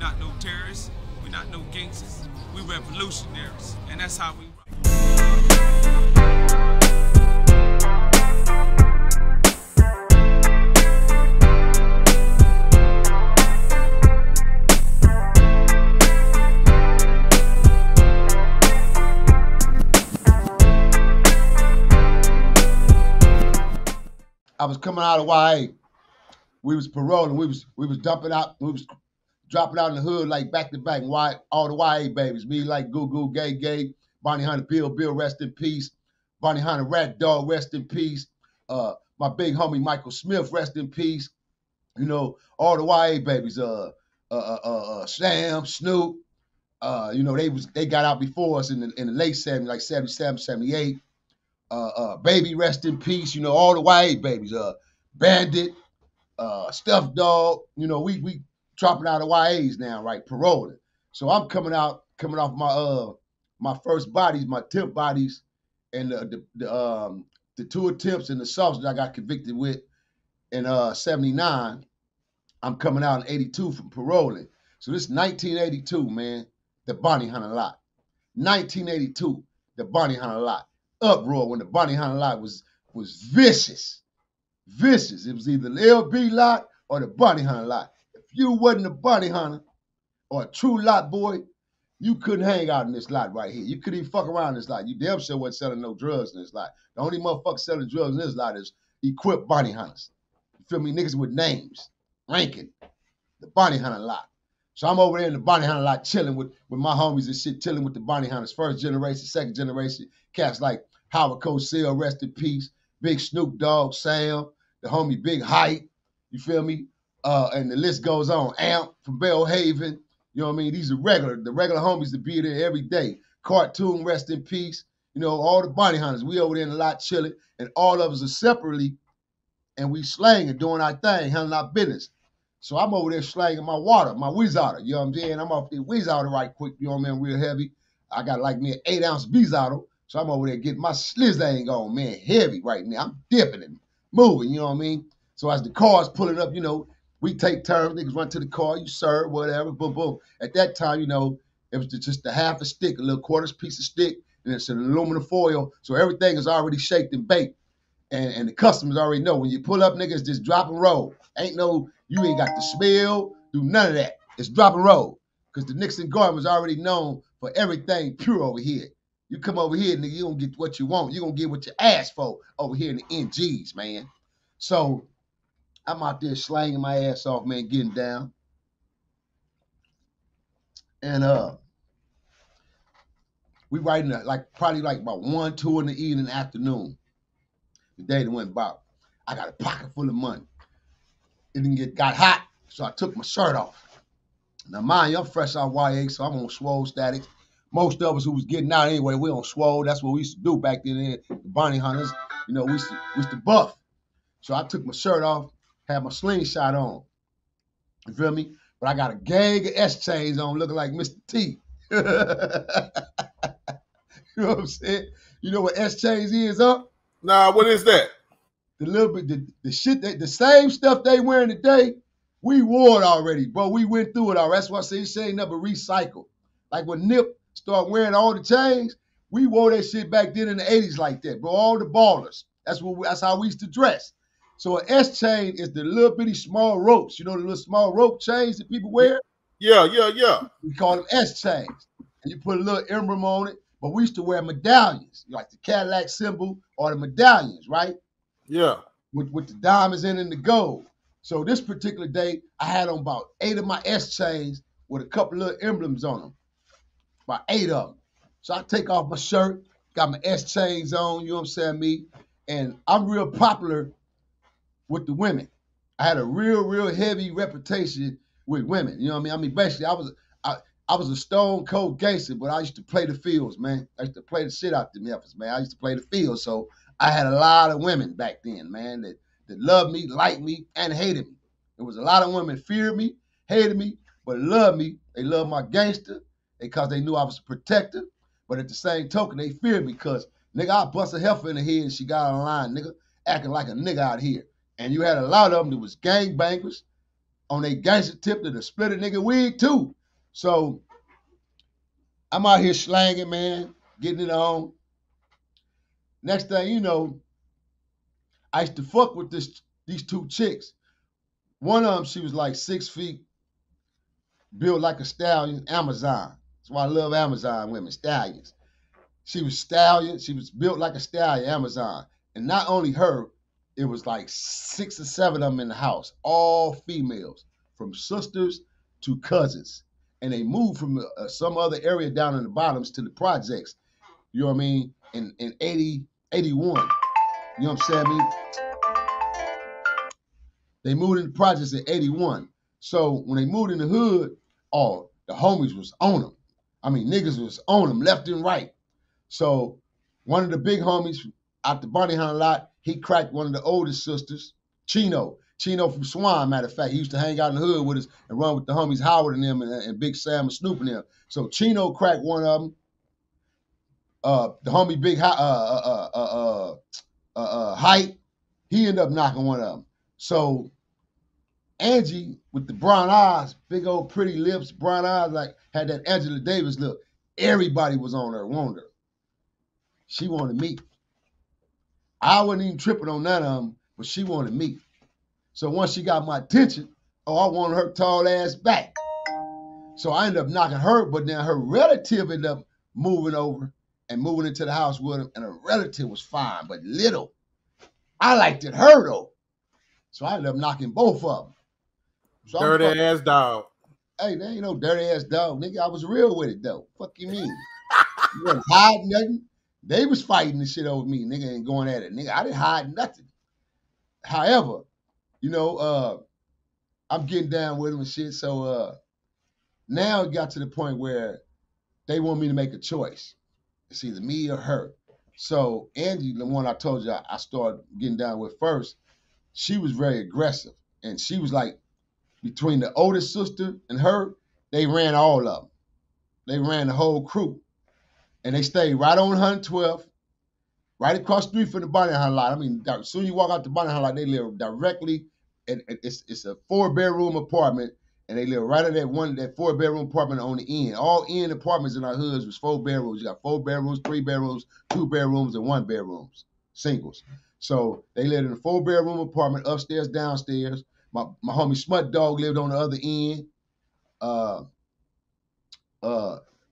not no terrorists. We're not no gangsters. We revolutionaries. And that's how we rock. I was coming out of YA. We was paroling. We was dumping out. We was dropping out in the hood like back to back. All the YA babies. Me like Goo Goo, Gay, Bonnie Hunter, Bill, rest in peace. Bonnie Hunter, Rat Dog, rest in peace. My big homie Michael Smith, rest in peace. You know, all the YA babies. Sam, Snoop. You know, they got out before us in the late 70s, like 77, 78. Baby, rest in peace. You know, all the YA babies. Bandit, Stuffed Dog. You know, we dropping out of YAs now, right? Paroling. So I'm coming off my first bodies, my temp bodies, and the two attempts and the assaults that I got convicted with in 79. I'm coming out in 82 from paroling. So this is 1982, man. The Bounty Hunter lot. 1982, the Bounty Hunter lot. Uproar when the Bounty Hunter lot was vicious. Vicious. It was either the LB lot or the Bounty Hunter lot. If you wasn't a Bounty Hunter or a true lot boy, you couldn't hang out in this lot right here. You couldn't even fuck around in this lot. You damn sure wasn't selling no drugs in this lot. The only motherfucker selling drugs in this lot is equipped Bounty Hunters. You feel me? Niggas with names, ranking. The Bounty Hunter lot. So I'm over there in the Bounty Hunter lot chilling with my homies and shit, chilling with the Bounty Hunters. First generation, second generation. Cats like Howard Cosell, rest in peace. Big Snoop Dogg, Sam, the homie Big Height. You feel me? And the list goes on. Amp from Bellhaven. You know what I mean? These are the regular homies that be there every day. Cartoon, rest in peace. You know, all the Bounty Hunters. We over there in the lot chilling. And all of us are separately. And we slanging, doing our thing, handling our business. So I'm over there slanging my water, my Wheezotter, you know what I'm saying? I'm off the Wheezotter right quick, you know what I mean, real heavy. I got like me an 8-ounce Wheezotter, so I'm over there getting my slizzang on, man, heavy right now. I'm dipping and moving, you know what I mean? So as the car's pulling up, you know, we take turns, niggas run to the car, you serve, whatever, boom, boom. At that time, you know, it was just a half a stick, a little quarters piece of stick, and it's an aluminum foil, so everything is already shaped and baked. And the customers already know when you pull up, niggas just drop and roll. You ain't got to smell, do none of that. It's drop and roll. Because the Nickerson garment is already known for everything pure over here. You come over here, nigga, you don't get what you want. You're going to get what you asked for over here in the NGs, man. So I'm out there slanging my ass off, man, getting down. And we riding probably about 1, 2 in the evening, afternoon. The day that went by, I got a pocket full of money. It got hot, so I took my shirt off. Now, mind you, I'm fresh out YA, so I'm on swole static. Most of us who was getting out anyway, we on swole. That's what we used to do back then. The Bounty Hunters, you know, we used to buff. So I took my shirt off, had my slingshot on. You feel me? But I got a gang of S-chains on, looking like Mr. T. You know what I'm saying? You know what S-chains is, up? Nah, what is that? The little bit, the shit, the same stuff they wearing today, we wore it already, bro. We went through it already. That's why I say this ain't never recycled. Like when Nip started wearing all the chains, we wore that shit back then in the 80s like that, bro. All the ballers. That's how we used to dress. So an S chain is the little bitty small ropes. You know the little small rope chains that people wear? Yeah. We call them S chains. And you put a little emblem on it. But we used to wear medallions, like the Cadillac symbol or the medallions, right? Yeah. With the diamonds in and the gold. So this particular day, I had on about 8 of my S chains with a couple little emblems on them. About 8 of them. So I take off my shirt, got my S chains on, you know what I'm saying, me? And I'm real popular with the women. I had a real heavy reputation with women, you know what I mean? Basically, I was a stone cold gangster, but I used to play the fields, man. I used to play the shit out the Memphis, man. I used to play the fields. So I had a lot of women back then, man, that loved me, liked me, and hated me. There was a lot of women feared me, hated me, but loved me. They loved my gangster because they knew I was a protector. But at the same token, they feared me because, nigga, I bust a heifer in the head and she got on the line, nigga, acting like a nigga out here. And you had a lot of them that was gangbangers, on a gangster tip to split a nigga wig too. So I'm out here slanging, man, getting it on. Next thing you know, I used to fuck with these two chicks. One of them, she was like 6 feet, built like a stallion, Amazon. That's why I love Amazon women, stallions. She was stallion. She was built like a stallion, Amazon. And not only her, it was like 6 or 7 of them in the house, all females, from sisters to cousins. And they moved from some other area down in the bottoms to the projects. You know what I mean? In 80, 81. You know what I'm saying? I mean, they moved in the projects in 81. So when they moved in the hood, oh, the homies was on them. I mean, niggas was on them left and right. So one of the big homies out the Bunny Hunt lot, he cracked one of the oldest sisters, Chino. Chino from Swan, matter of fact. He used to hang out in the hood with us and run with the homies Howard and them and Big Sam and Snoop and them. So Chino cracked one of them. The homie Big Height, he ended up knocking one of them. So Angie with the brown eyes, big old pretty lips, brown eyes, like had that Angela Davis look. Everybody was on her, wanted her. She wanted me. I wasn't even tripping on none of them, but she wanted me. So once she got my attention, oh, I wanted her tall ass back. So I ended up knocking her, but then her relative ended up moving over and moving into the house with him, and her relative was fine, but little. I liked it her though. So I ended up knocking both of them. So dirty ass dog. Hey, there ain't no dirty ass dog, nigga. I was real with it though. Fuck you mean? You wasn't hiding nothing. They was fighting the shit over me, nigga, and going at it. Nigga, I didn't hide nothing. However, you know, I'm getting down with them and shit. So now it got to the point where they want me to make a choice. It's either me or her. So Angie, the one I told you I started getting down with first, she was very aggressive. And she was like, between the oldest sister and her, they ran all of them. They ran the whole crew. And they stayed right on 112th, right across the street from the Bunny Hunt lot. I mean, as soon as you walk out the Bunny Hunt lot, they live directly, and it's a 4-bedroom apartment, and they live right at that 4-bedroom apartment on the end. All end apartments in our hoods was 4 bedrooms. You got 4 bedrooms, 3 bedrooms, 2 bedrooms, and 1 bedrooms, singles. So they lived in a 4-bedroom apartment, upstairs, downstairs. My homie Smut Dog lived on the other end.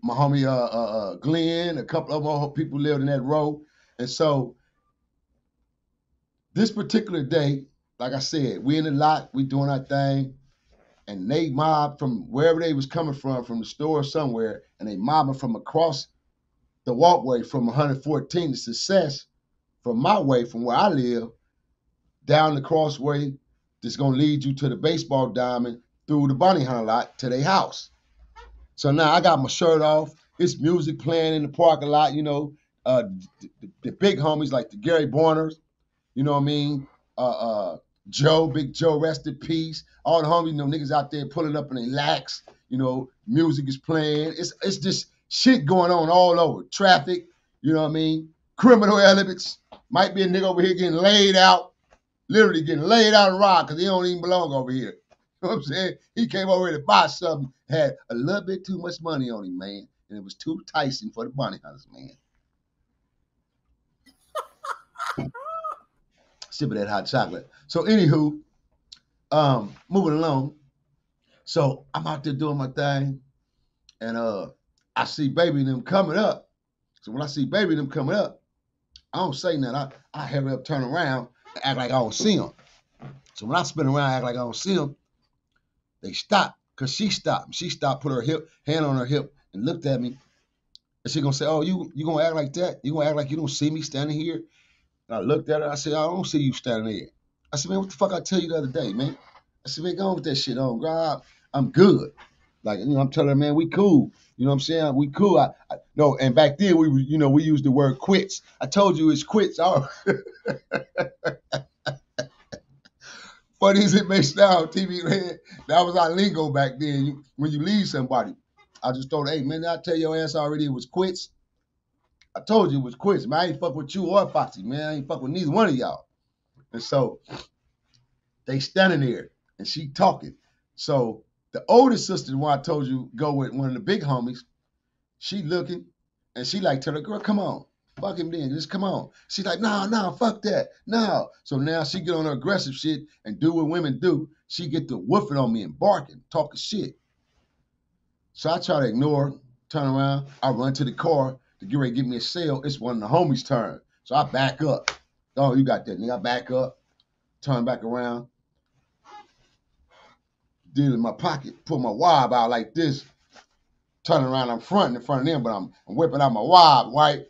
My homie Glenn, a couple of more people lived in that row. And so this particular day, like I said, we in the lot, we doing our thing, and they mobbed from wherever they was coming from the store somewhere, and they mobbing from across the walkway from 114 to Success, from my way, from where I live, down the crossway that's gonna lead you to the baseball diamond through the Bunny Hunt lot to their house. So now I got my shirt off. It's music playing in the parking lot, you know. The big homies like the Gary Borners, you know what I mean? Joe, Big Joe, rest in peace. All the homies, you know, niggas out there pulling up in their lax, you know, music is playing. It's just shit going on all over. Traffic, you know what I mean? Criminal elements. Might be a nigga over here getting laid out, literally getting laid out and robbed because he don't even belong over here. You know what I'm saying? He came over here to buy something, had a little bit too much money on him, man. And it was too enticing for the Bunny Hunters, man. Sipping that hot chocolate. So anywho, moving along. So I'm out there doing my thing, and I see Baby and them coming up. So when I see Baby and them coming up, I don't say nothing. I hurry up, turn around, and act like I don't see them. So when I spin around, act like I don't see them, they stop, because she stopped. She stopped, put her hand on her hip, and looked at me. And she gonna say, oh, you gonna act like that? You gonna act like you don't see me standing here? And I looked at her, I said, I don't see you standing there. I said, man, what the fuck I tell you the other day, man? I said, man, go on with that shit on, God. I'm good. Like, you know, I'm telling her, man, we cool. You know what I'm saying? We cool. No, and back then we used the word quits. I told you it's quits. Funny as it may sound, TV man, that was our lingo back then. When you leave somebody, I just told her, hey, man, I tell your ass already it was quits. I told you it was quits, man. I ain't fuck with you or Foxy, man. I ain't fuck with neither one of y'all. And so they standing there, and she talking. So the oldest sister, the one I told you, go with one of the big homies, she looking, and she like tell her, girl, come on. Fuck him then, just come on. She's like, nah, fuck that, no. So now she get on her aggressive shit and do what women do. She get to woofing on me and barking, talking shit. So I try to ignore her, turn around, I run to the car to get ready to give me a sale. It's one of the homies' turn. So I back up. Oh, you got that, nigga. I back up, turn back around, deal in my pocket, pull my wab out like this, turning around, I'm fronting in front of them, but I'm whipping out my wab, right?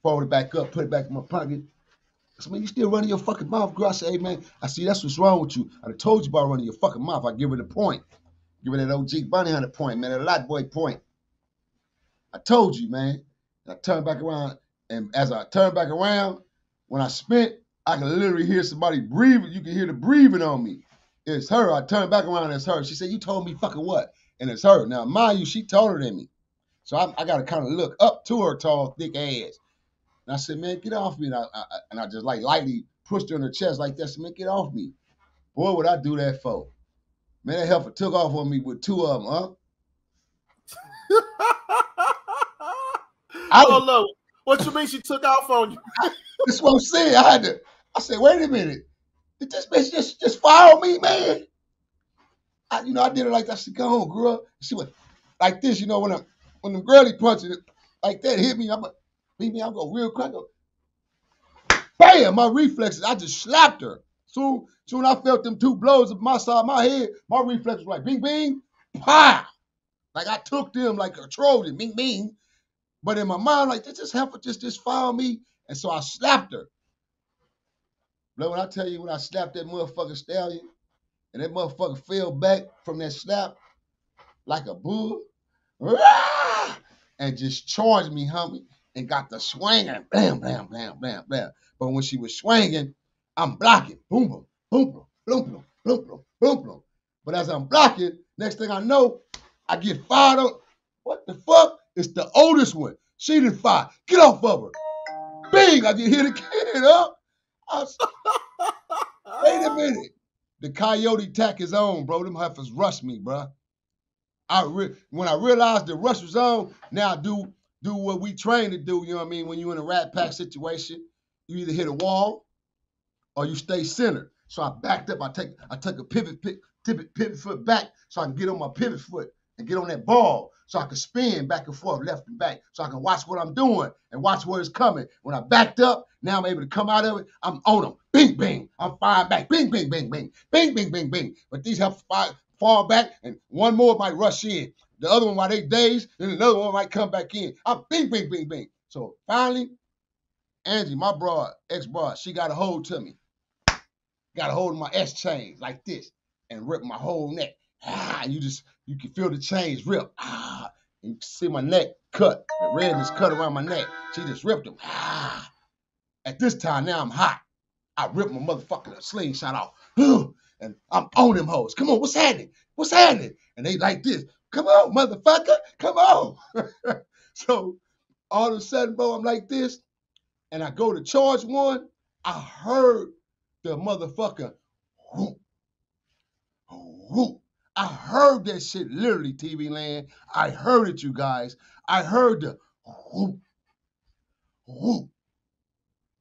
Fold it back up, put it back in my pocket. I said, man, you still running your fucking mouth, girl? I said, hey, man, I see that's what's wrong with you. I done told you about running your fucking mouth. I give her the point. Give her that OG Bunny Hunter point, man, that lot boy point. I told you, man. And I turned back around, and as I turned back around, when I spent, I could literally hear somebody breathing. You can hear the breathing on me. It's her. I turned back around, it's her. She said, you told me fucking what? And it's her. Now, mind you, she taller than me. So I got to kind of look up to her tall, thick ass. And I said, man, get off me. And I just like lightly pushed her in her chest like that. I said, man, get off me. Boy, what I do that for? Man, that heifer took off on me with two of them, huh? Oh, no. What you mean she took off on you? That's what I'm saying. I said, wait a minute. Did this bitch just follow me, man? I did it like that. I said, go on, girl. She went like this, when them girly punches like that hit me, I'm go real quick. Bam! My reflexes, I just slapped her. Soon I felt them two blows of my side of my head, my reflexes were like bing, bing, pow. Like I took them like a Trojan, bing, bing. But in my mind, like, this heifer just found me. And so I slapped her. But when I tell you, when I slapped that motherfucking stallion, and that motherfucker fell back from that slap like a bull, and just charged me, homie, and got the swinging, blam, blam, blam, blam, blam. But when she was swinging, I'm blocking, boom, boom, boom, boom, boom, boom, boom, boom, boom, boom. But as I'm blocking, next thing I know, I get fired up. What the fuck? It's the oldest one. She done fired. Get off of her. Bing! I just hit the kid up. Wait a minute. The coyote tack is on, bro. Them heifers rushed me, bro. When I realized the rush was on, now do what we train to do, you know what I mean? When you're in a rat pack situation, you either hit a wall or you stay centered. So I backed up. I took a pivot foot back so I can get on my pivot foot and get on that ball so I can spin back and forth, left and back, so I can watch what I'm doing and watch where it's coming. When I backed up, now I'm able to come out of it. I'm on them. Bing, bing. I'm firing back. Bing, bing, bing, bing. Bing, bing, bing, bing. But these have fall back, and one more might rush in. The other one, while they dazed, then another one might come back in. I'm bing, bing, bing, bing. So finally, Angie, my ex-broad, she got a hold to me. Got a hold of my S chains like this and ripped my whole neck. You can feel the chains rip. And you can see my neck cut. The redness cut around my neck. She just ripped them. At this time, now I'm hot. I ripped my motherfucking slingshot off. And I'm on them hoes. Come on, what's happening? What's happening? And they like this. Come on, motherfucker. Come on. So all of a sudden, bro, I'm like this. And I go to charge one. I heard the motherfucker whoop, whoop. I heard that shit literally, TV land. I heard it, you guys. I heard the whoop, whoop.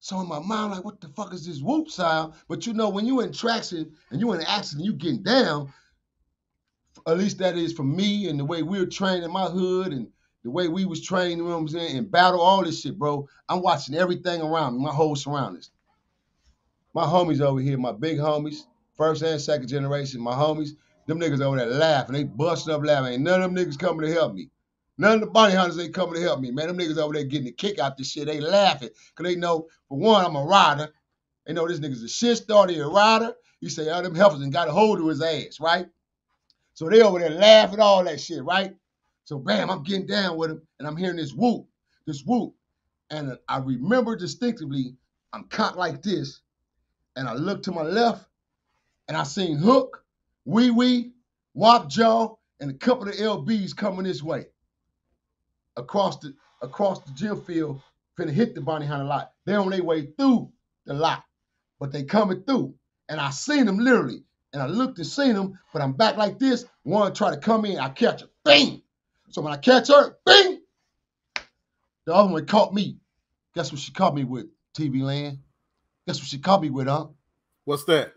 So in my mind, like, what the fuck is this whoop sound? But when you in traction and you in action, you getting down, at least that is for me and the way we were trained in my hood and the way we was trained, you know what I'm saying, in battle, all this shit, bro. I'm watching everything around me, my whole surroundings. My homies over here, my big homies, first and second generation, my homies, them niggas over there laughing. They busting up laughing. Ain't none of them niggas coming to help me. None of the bounty hunters ain't coming to help me, man. Them niggas over there getting a kick out this shit. They laughing. Because they know, for one, I'm a rider. They know this nigga's a shit starter, he a rider. You say, oh, them heifers and got a hold of his ass, right? So they over there laughing, all that shit, right? So bam, I'm getting down with him, and I'm hearing this whoop. And I remember distinctively, I'm cocked like this, and I look to my left, and I seen Hook, Wee Wee, Wop Jaw, and a couple of LBs coming this way across the gym field, finna hit the bounty hunter lot. They're on their way through the lot, but they coming through. And I seen him literally. And I looked and seen him, but I'm back like this. One try to come in, I catch her. Bing! So when I catch her, bing! The other one caught me. Guess what she caught me with, TV Land? Guess what she caught me with, huh? What's that?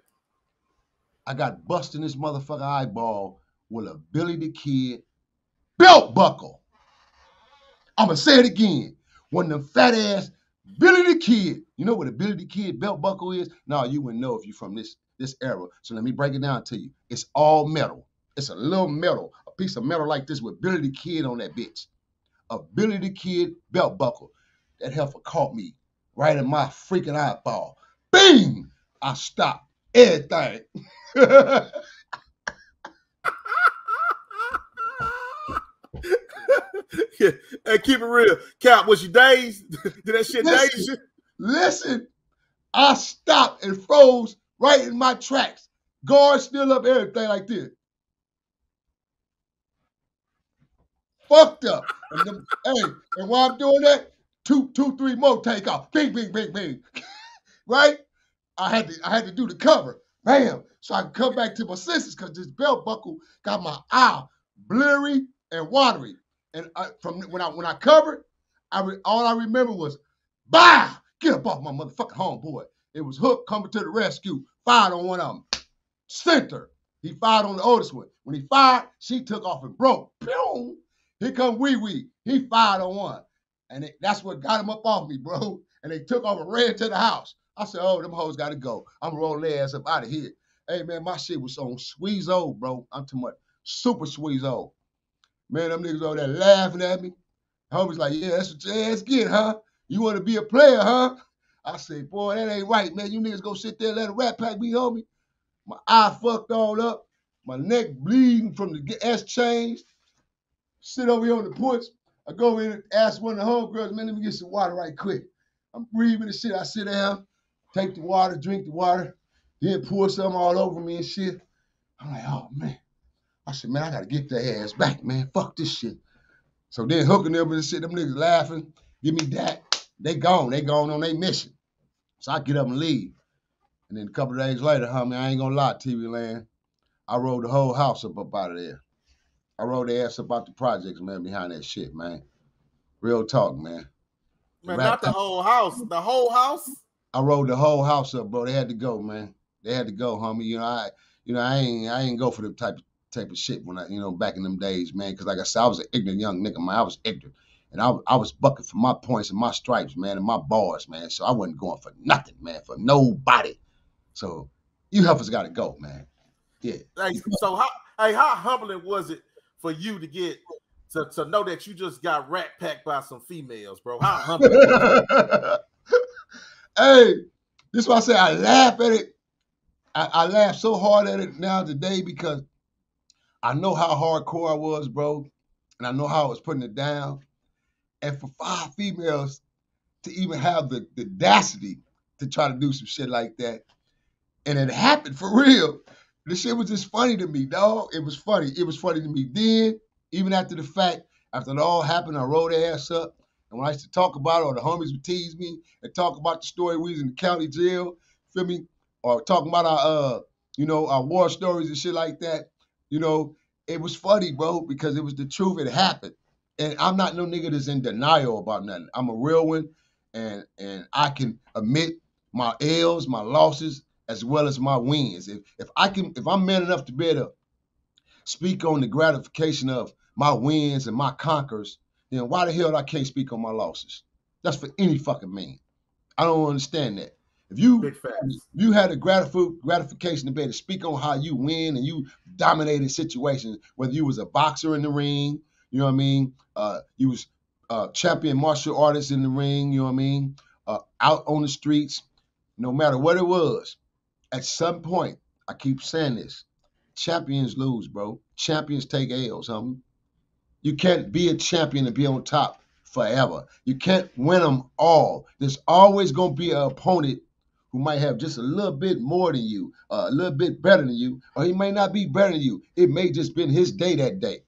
I got busted in this motherfucker eyeball with a Billy the Kid belt buckle. I'ma say it again. One of them fat ass Billy the Kid. You know what a Billy the Kid belt buckle is? No, you wouldn't know if you're from this era. So let me break it down to you. It's all metal. It's a little metal, a piece of metal like this with Billy the Kid on that bitch. A Billy the Kid belt buckle. That heifer caught me right in my freaking eyeball. Bing! I stopped everything. Yeah. Hey, keep it real. Cap, was you dazed? Did that shit daze you? Listen, I stopped and froze right in my tracks. Guard still up, everything like this. Fucked up. And while I'm doing that, two, three more take off. Bing, bing, bing, bing. Right? I had to do the cover. Bam. So I can come back to my senses because this belt buckle got my eye blurry and watery. And from when I covered, all I remember was, bah! Get up off my motherfucking homeboy. It was Hook coming to the rescue. Fired on one of them. Center. He fired on the oldest one. When he fired, she took off and broke. Pew! Here come Wee Wee. He fired on one. And that's what got him up off me, bro. And they took off and ran to the house. I said, oh, them hoes got to go. I'm rolling their ass up out of here. Hey, man, my shit was on Squeeze-O, bro. I'm talking about super Squeeze-O. Man, them niggas over there laughing at me. Homies like, yeah, that's what your ass get, huh? You want to be a player, huh? I said, boy, that ain't right, man. You niggas go sit there and let a rat pack be on me. My eye fucked all up. My neck bleeding from the S change. Sit over here on the porch. I go in and ask one of the homegirls, man, let me get some water right quick. I'm breathing and shit. I sit down, take the water, drink the water, then pour some all over me and shit. I'm like, oh, man. I said, man, I got to get their ass back, man. Fuck this shit. So then hooking them and shit, them niggas laughing, give me that. They gone. They gone on their mission. So I get up and leave. And then a couple of days later, homie, I ain't gonna lie, TV Land, I rode the whole house up out of there. I rode their ass up out the projects, man, behind that shit, man. Real talk, man. Man, not the whole house. The whole house? I rode the whole house up, bro. They had to go, man. They had to go, homie. I ain't go for the type of shit when back in them days, man. Because like I said, I was an ignorant young nigga, man. I was ignorant. And I was bucking for my points and my stripes, man, and my bars, man. So I wasn't going for nothing, man, for nobody. So you heifers got to go, man. Yeah. So how humbling was it for you to get to know that you just got rat packed by some females, bro? How humbling was it? Hey, this is why I say I laugh at it. I laugh so hard at it now today because I know how hardcore I was, bro. And I know how I was putting it down. And for 5 females to even have the audacity to try to do some shit like that. And it happened for real. This shit was just funny to me, dog. It was funny. It was funny to me then, even after the fact. After it all happened, I rolled their ass up. And when I used to talk about it, or the homies would tease me and talk about the story we was in the county jail, feel me? Or talking about our war stories and shit like that. It was funny, bro, because it was the truth. It happened. And I'm not no nigga that's in denial about nothing. I'm a real one, and I can admit my L's, my losses, as well as my wins. If I'm man enough to be able to speak on the gratification of my wins and my conquers, then why the hell I can't speak on my losses? That's for any fucking man. I don't understand that. If you had a gratification to be able to speak on how you win and you dominated situations, whether you was a boxer in the ring, you know what I mean? You was champion martial artist in the ring, you know what I mean? Out on the streets, no matter what it was, at some point, I keep saying this, champions lose, bro. Champions take L's, homie. You can't be a champion and be on top forever. You can't win them all. There's always going to be an opponent who might have just a little bit more than you, a little bit better than you, or he may not be better than you. It may just been his day that day.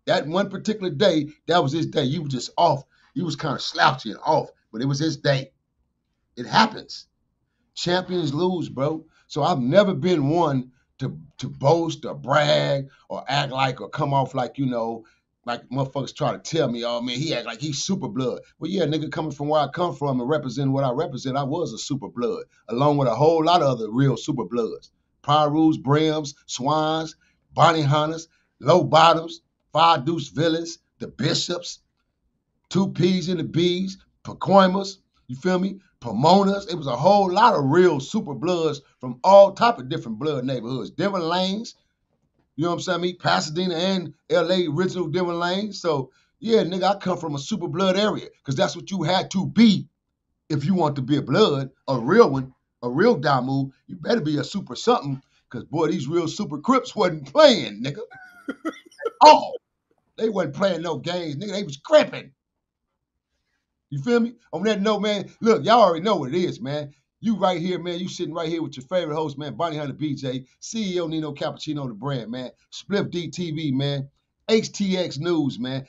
That one particular day, that was his day. You were just off. You was kind of slouchy and off, but it was his day. It happens. Champions lose, bro. So I've never been one to boast or brag or act like or come off like, you know, like motherfuckers try to tell me, oh man, he act like he's super blood. Well, yeah, nigga, coming from where I come from and representing what I represent, I was a super blood, along with a whole lot of other real super bloods. Pyrus, Brims, Swans, Bonnie Hunters, Low Bottoms, Five Deuce Villains, the Bishops, Two P's and the B's, Pacoimas, you feel me? Pomonas. It was a whole lot of real super bloods from all type of different blood neighborhoods. Denver Lanes, you know what I'm saying? Me, Pasadena and LA, original Denver Lanes. So yeah, nigga, I come from a super blood area because that's what you had to be if you want to be a blood, a real one, a real Damu. You better be a super something because boy, these real super Crips wasn't playing, nigga. Oh, they wasn't playing no games, nigga. They was cripping. You feel me? On that note, man, look, y'all already know what it is, man. You right here, man. You sitting right here with your favorite host, man, Bonnie Hunter BJ, CEO Nino Cappucino, the brand, man. Spliff DTV, man. HTX News, man.